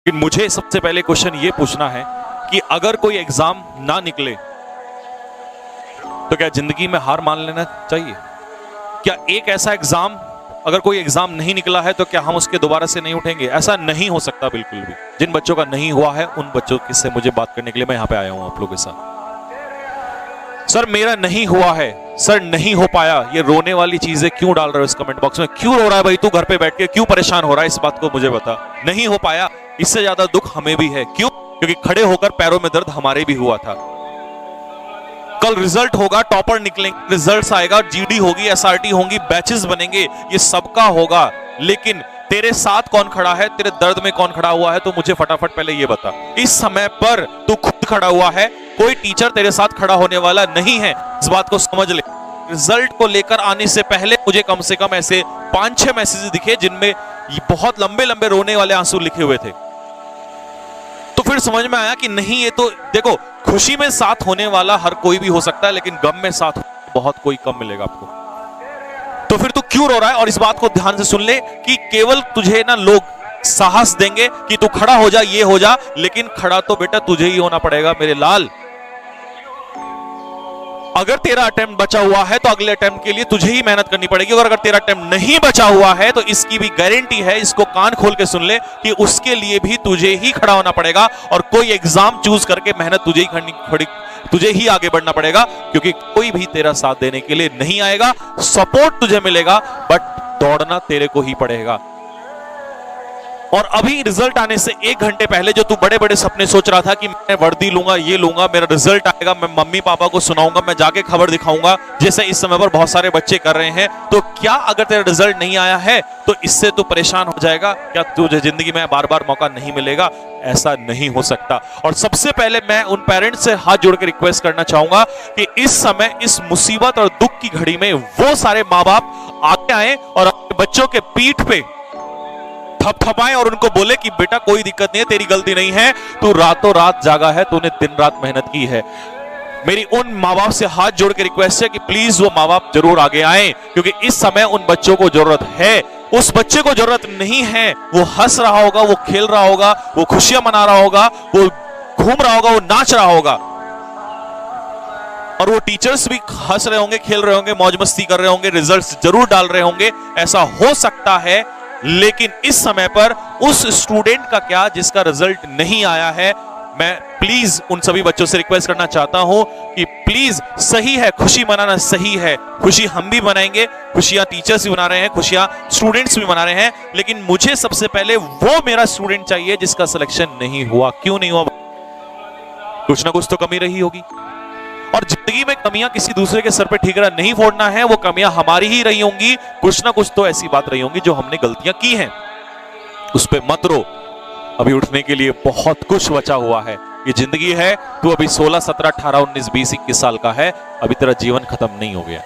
लेकिन मुझे सबसे पहले क्वेश्चन ये पूछना है कि अगर कोई एग्जाम ना निकले तो क्या जिंदगी में हार मान लेना चाहिए? क्या एक ऐसा एग्जाम, अगर कोई एग्जाम नहीं निकला है तो क्या हम उसके दोबारा से नहीं उठेंगे? ऐसा नहीं हो सकता बिल्कुल भी। जिन बच्चों का नहीं हुआ है उन बच्चों से मुझे बात करने के लिए मैं यहां पे आया हूं आप लोगों के साथ। सर मेरा नहीं हुआ है, सर नहीं हो पाया, ये रोने वाली चीजें क्यों डाल रहे हो इस कमेंट बॉक्स में? क्यों रो रहा है भाई तू घर पे बैठ के? क्यों परेशान हो रहा है? इस बात को मुझे बता। नहीं हो पाया, इससे ज्यादा दुख हमें भी है। क्यों? क्योंकि खड़े होकर पैरों में दर्द हमारे भी हुआ था। कल रिजल्ट होगा, टॉपर निकलेंगे, रिजल्ट्स आएगा, जीडी होगी, एसआरटी होंगी, बैचेस बनेंगे, ये सबका होगा। लेकिन तेरे साथ कौन खड़ा है, तेरे दर्द में कौन खड़ा हुआ है, तो मुझे फटाफट पहले ये बता। इस समय पर तू खुद खड़ा हुआ है, कोई टीचर तेरे साथ खड़ा होने वाला नहीं है। इस बात को समझ ले। रिजल्ट को लेकर आने से पहले मुझे कम से कम ऐसे 5-6 मैसेज दिखे जिनमें बहुत लंबे लंबे रोने वाले आंसू लिखे हुए थे। तो फिर समझ में आया कि नहीं, ये तो देखो, खुशी में साथ होने वाला हर कोई भी हो सकता है, लेकिन गम में साथ बहुत कोई कम मिलेगा आपको। तो फिर तू क्यों रो रहा है? और इस बात को ध्यान से सुन ले कि केवल तुझे ना लोग साहस देंगे कि तू खड़ा हो जा, ये हो जा, लेकिन खड़ा तो बेटा तुझे ही होना पड़ेगा मेरे लाल। अगर तेरा अटेम्प्ट बचा हुआ है तो अगले अटेम्प्ट के लिए तुझे ही मेहनत करनी पड़ेगी। और अगर तेरा अटेम्प्ट नहीं बचा हुआ है तो इसकी भी गारंटी है, इसको कान खोल के सुन ले, कि उसके लिए भी तुझे ही खड़ा होना पड़ेगा और कोई एग्जाम चूज करके मेहनत तुझे ही करनी, तुझे ही आगे बढ़ना पड़ेगा, क्योंकि कोई भी तेरा साथ देने के लिए नहीं आएगा। सपोर्ट तुझे मिलेगा बट दौड़ना तेरे को ही पड़ेगा। और अभी रिजल्ट आने से 1 घंटे पहले जो तू बड़े बड़े सपने सोच रहा था कि मैं वर्दी लूंगा, ये लूंगा, मेरा रिजल्ट आएगा, मैं मम्मी पापा को सुनाऊंगा, मैं जाके खबर दिखाऊंगा, जैसे इस समय पर बहुत सारे बच्चे कर रहे हैं, तो क्या अगर तेरा रिजल्ट नहीं आया है तो इससे तू परेशान हो जाएगा? क्या तुझे जिंदगी में बार बार मौका नहीं मिलेगा? ऐसा नहीं हो सकता। और सबसे पहले मैं उन पेरेंट्स से हाथ जोड़ के रिक्वेस्ट करना चाहूंगा कि इस समय, इस मुसीबत और दुख की घड़ी में वो सारे माँ बाप आगे आए और अपने बच्चों के पीठ पे थपथपाएं और उनको बोले कि बेटा कोई दिक्कत नहीं है, तेरी गलती नहीं है, तू रातों रात जागा है, तूने दिन रात मेहनत की है। मेरी उन माँ बाप से हाथ जोड़ के रिक्वेस्ट है कि प्लीज वो माँ बाप जरूर आगे आए, क्योंकि इस समय उन बच्चों को जरूरत है। उस बच्चे को जरूरत नहीं है, वो हंस रहा होगा, वो खेल रहा होगा, वो खुशियां मना रहा होगा, वो घूम रहा होगा, वो नाच रहा होगा, और वो टीचर्स भी हंस रहे होंगे, खेल रहे होंगे, मौज मस्ती कर रहे होंगे, रिजल्ट्स जरूर डाल रहे होंगे। ऐसा हो सकता है, लेकिन इस समय पर उस स्टूडेंट का क्या जिसका रिजल्ट नहीं आया है? मैं प्लीज उन सभी बच्चों से रिक्वेस्ट करना चाहता हूं कि प्लीज, सही है खुशी मनाना, सही है, खुशी हम भी मनाएंगे, खुशियां टीचर्स भी मना रहे हैं, खुशियां स्टूडेंट्स भी मना रहे हैं, लेकिन मुझे सबसे पहले वो मेरा स्टूडेंट चाहिए जिसका सिलेक्शन नहीं हुआ। क्यों नहीं हुआ? कुछ ना कुछ तो कमी रही होगी। और जिंदगी में कमियां किसी दूसरे के सर पे ठीकरा नहीं फोड़ना है, वो कमियां हमारी ही रही होंगी। कुछ ना कुछ तो ऐसी बात रही होंगी जो हमने गलतियां की हैं, उस पे मत रो। अभी उठने के लिए बहुत कुछ बचा हुआ है। ये जिंदगी है, तू अभी 16, 17, 18, 19, 20, 21 साल का है, अभी तेरा जीवन खत्म नहीं हो गया।